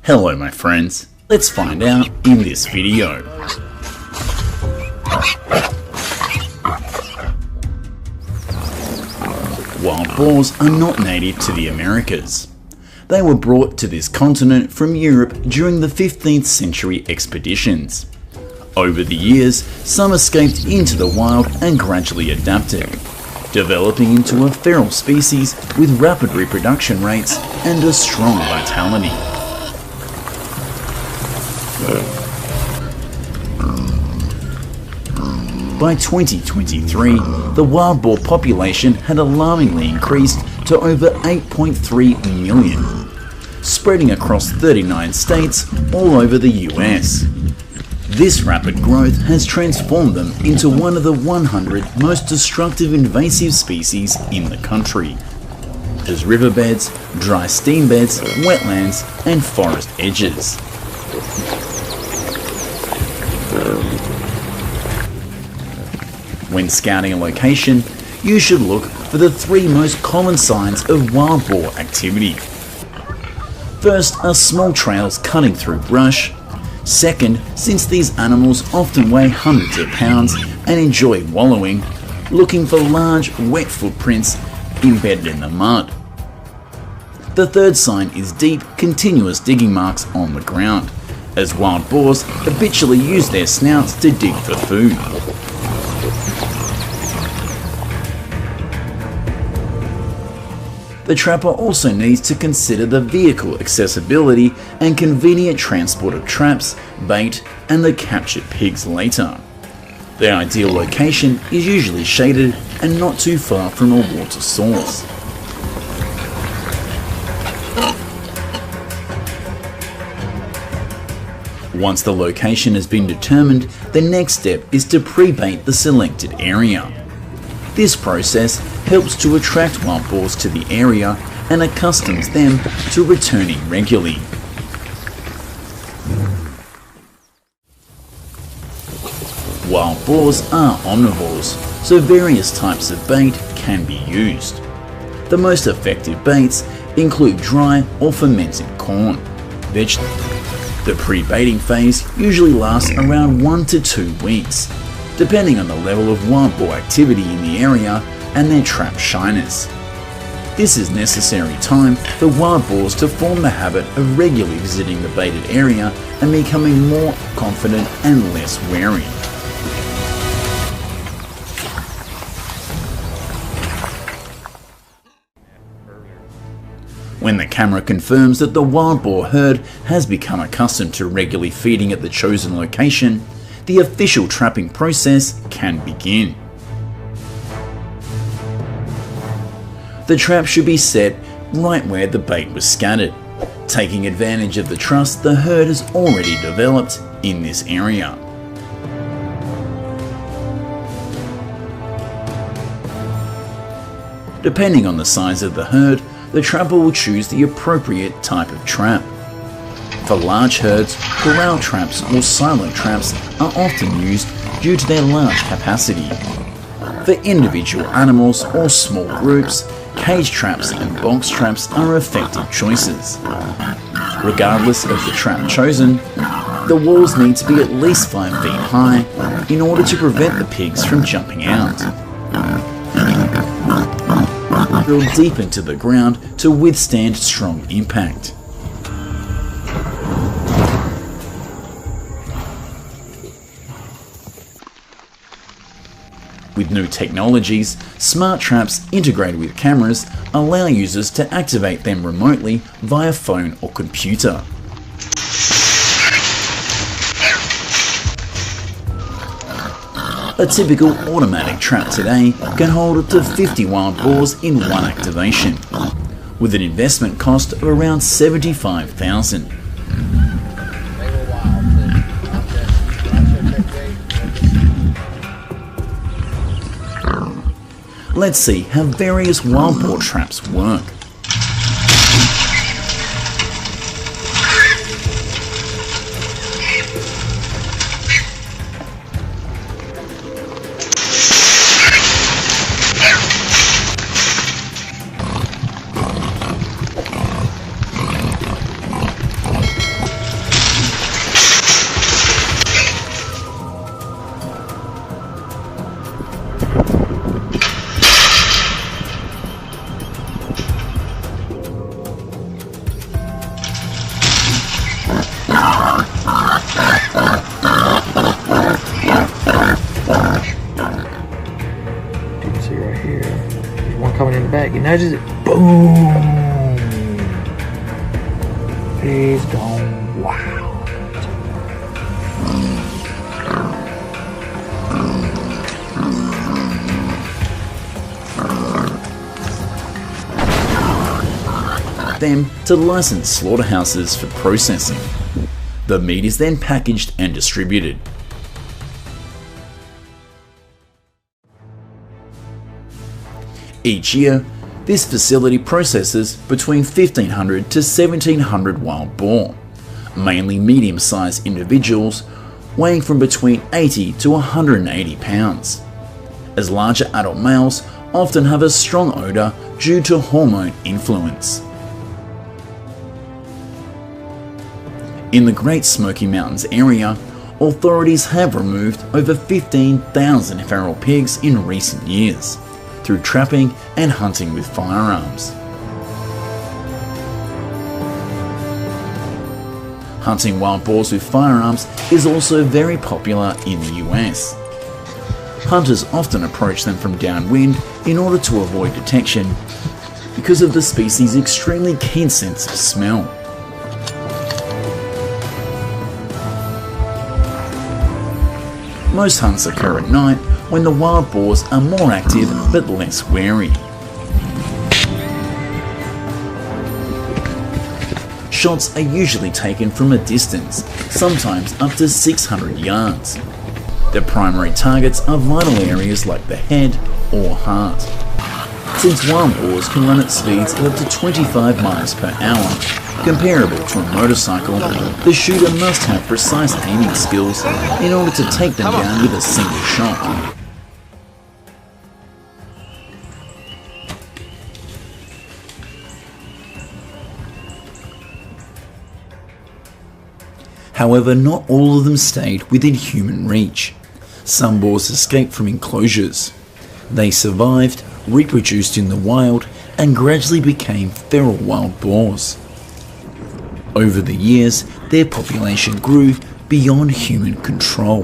Hello my friends, let's find out in this video. Wild boars are not native to the Americas. They were brought to this continent from Europe during the 15th century expeditions. Over the years, some escaped into the wild and gradually adapted, developing into a feral species with rapid reproduction rates and a strong vitality. By 2023, the wild boar population had alarmingly increased to over 8.3 million, spreading across 39 states all over the US. This rapid growth has transformed them into one of the 100 most destructive invasive species in the country, as riverbeds, dry stream beds, wetlands, and forest edges. When scouting a location, you should look for the 3 most common signs of wild boar activity. First are small trails cutting through brush. Second, since these animals often weigh hundreds of pounds and enjoy wallowing, looking for large, wet footprints embedded in the mud. The third sign is deep, continuous digging marks on the ground, as wild boars habitually use their snouts to dig for food. The trapper also needs to consider the vehicle accessibility and convenient transport of traps, bait, and the captured pigs later. The ideal location is usually shaded and not too far from a water source. Once the location has been determined, the next step is to pre-bait the selected area. This process helps to attract wild boars to the area and accustoms them to returning regularly. Wild boars are omnivores, so various types of bait can be used. The most effective baits include dry or fermented corn, vegetables. The pre-baiting phase usually lasts around 1 to 2 weeks, depending on the level of wild boar activity in the area and their trap shyness. This is necessary time for wild boars to form the habit of regularly visiting the baited area and becoming more confident and less wary. When the camera confirms that the wild boar herd has become accustomed to regularly feeding at the chosen location, the official trapping process can begin. The trap should be set right where the bait was scattered, taking advantage of the trust the herd has already developed in this area. Depending on the size of the herd, the trapper will choose the appropriate type of trap. For large herds, corral traps or silo traps are often used due to their large capacity. For individual animals or small groups, cage traps and box traps are effective choices. Regardless of the trap chosen, the walls need to be at least 5 feet high in order to prevent the pigs from jumping out. Drill deep into the ground to withstand strong impact. With new technologies, smart traps integrated with cameras allow users to activate them remotely via phone or computer. A typical automatic trap today can hold up to 50 wild boars in one activation, with an investment cost of around $75,000. Let's see how various wild boar traps work. right here. There's one coming in the back. He nudges it. Boom! He's gone wild. Them to licensed slaughterhouses for processing. The meat is then packaged and distributed. Each year, this facility processes between 1,500 to 1,700 wild boar, mainly medium-sized individuals weighing from between 80 to 180 pounds, as larger adult males often have a strong odour due to hormone influence. In the Great Smoky Mountains area, authorities have removed over 15,000 feral pigs in recent years, through trapping and hunting with firearms. Hunting wild boars with firearms is also very popular in the US. Hunters often approach them from downwind in order to avoid detection because of the species' extremely keen sense of smell. Most hunts occur at night when the wild boars are more active but less wary. Shots are usually taken from a distance, sometimes up to 600 yards. The primary targets are vital areas like the head or heart. Since wild boars can run at speeds of up to 25 miles per hour, comparable to a motorcycle, the shooter must have precise aiming skills in order to take them down with a single shot. However, not all of them stayed within human reach. Some boars escaped from enclosures. They survived, reproduced in the wild, and gradually became feral wild boars. Over the years, their population grew beyond human control.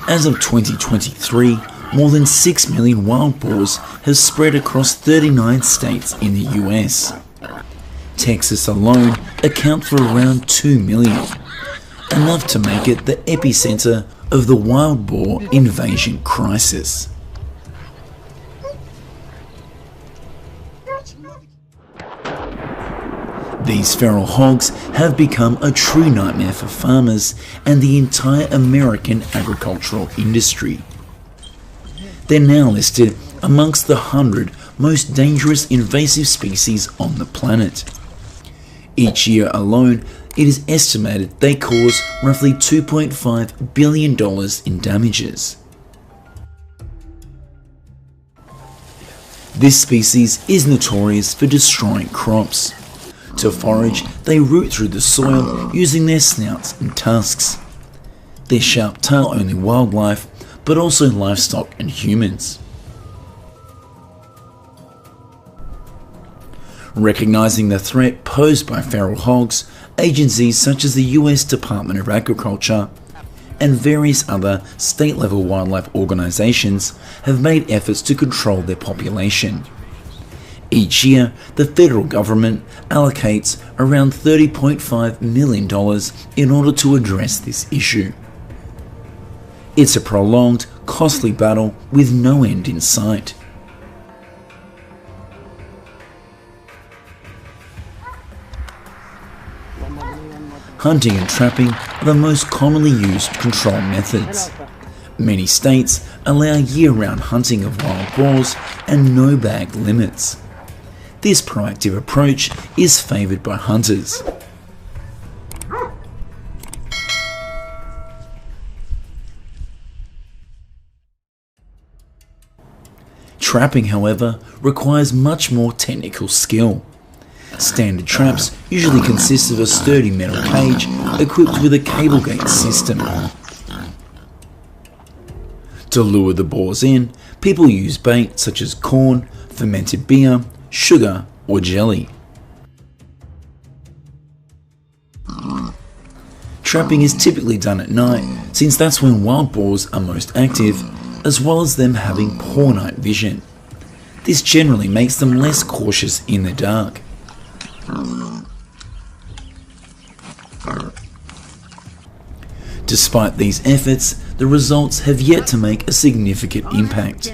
As of 2023, more than 6 million wild boars have spread across 39 states in the US. Texas alone accounts for around 2 million, enough to make it the epicenter of the wild boar invasion crisis. These feral hogs have become a true nightmare for farmers and the entire American agricultural industry. They're now listed amongst the 100 most dangerous invasive species on the planet. Each year alone, it is estimated they cause roughly $2.5 billion in damages. This species is notorious for destroying crops. To forage, they root through the soil using their snouts and tusks. Their sharp tail only wildlife, but also livestock and humans. Recognizing the threat posed by feral hogs, agencies such as the US Department of Agriculture and various other state-level wildlife organizations have made efforts to control their population. Each year, the federal government allocates around $30.5 million in order to address this issue. It's a prolonged, costly battle with no end in sight. Hunting and trapping are the most commonly used control methods. Many states allow year-round hunting of wild boars and no-bag limits. This proactive approach is favoured by hunters. Trapping, however, requires much more technical skill. Standard traps usually consist of a sturdy metal cage equipped with a cable gate system. To lure the boars in, people use bait such as corn, fermented beer, sugar, or jelly. Trapping is typically done at night, since that's when wild boars are most active, as well as them having poor night vision. This generally makes them less cautious in the dark. Despite these efforts, the results have yet to make a significant impact.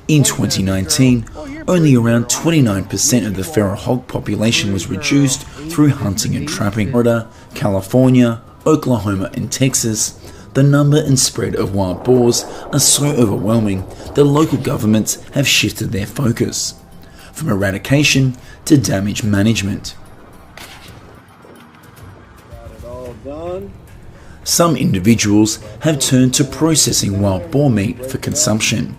In 2019, only around 29% of the feral hog population was reduced through hunting and trapping. Florida, California, Oklahoma and Texas, the number and spread of wild boars are so overwhelming that local governments have shifted their focus from eradication to damage management. Some individuals have turned to processing wild boar meat for consumption.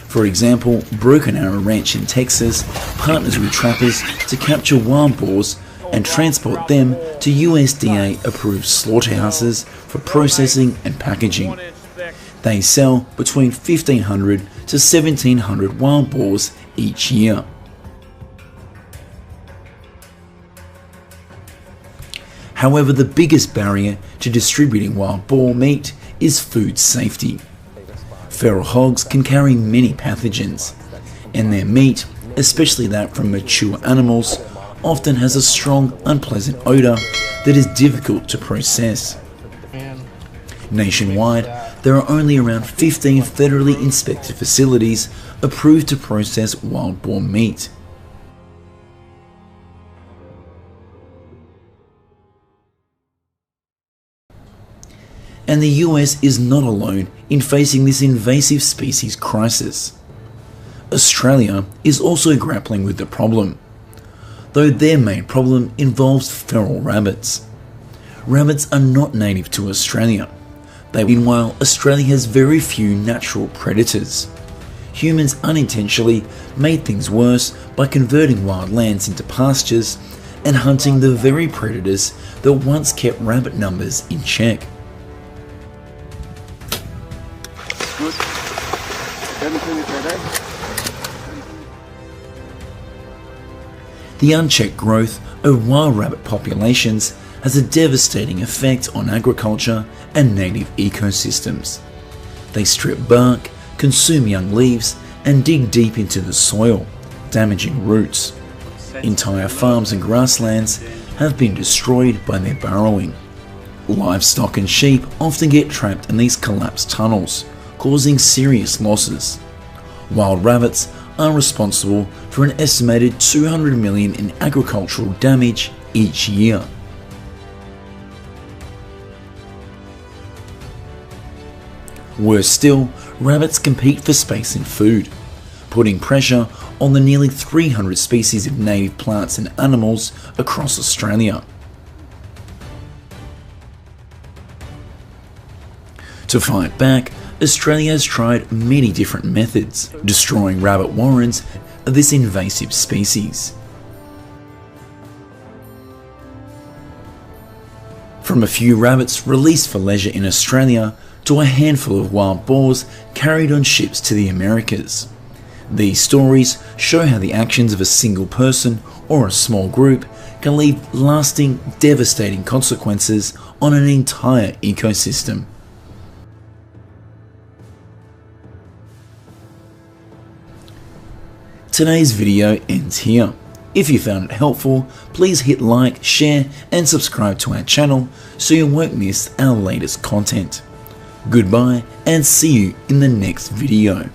For example, Broken Arrow Ranch in Texas partners with trappers to capture wild boars and transport them to USDA-approved slaughterhouses for processing and packaging. They sell between 1,500 to 1,700 wild boars each year. However, the biggest barrier to distributing wild boar meat is food safety. Feral hogs can carry many pathogens, and their meat, especially that from mature animals, often has a strong, unpleasant odour that is difficult to process. Nationwide, there are only around 15 federally inspected facilities approved to process wild boar meat. And the US is not alone in facing this invasive species crisis. Australia is also grappling with the problem, though their main problem involves feral rabbits. Rabbits are not native to Australia. Meanwhile, Australia has very few natural predators. Humans unintentionally made things worse by converting wild lands into pastures and hunting the very predators that once kept rabbit numbers in check. The unchecked growth of wild rabbit populations has a devastating effect on agriculture and native ecosystems. They strip bark, consume young leaves, and dig deep into the soil, damaging roots. Entire farms and grasslands have been destroyed by their burrowing. Livestock and sheep often get trapped in these collapsed tunnels, causing serious losses. Wild rabbits are responsible for an estimated 200 million in agricultural damage each year. Worse still, rabbits compete for space and food, putting pressure on the nearly 300 species of native plants and animals across Australia. To fight back, Australia has tried many different methods, destroying rabbit warrens of this invasive species. From a few rabbits released for leisure in Australia to a handful of wild boars carried on ships to the Americas. These stories show how the actions of a single person or a small group can leave lasting, devastating consequences on an entire ecosystem. Today's video ends here. If you found it helpful, please hit like, share and subscribe to our channel so you won't miss our latest content. Goodbye and see you in the next video.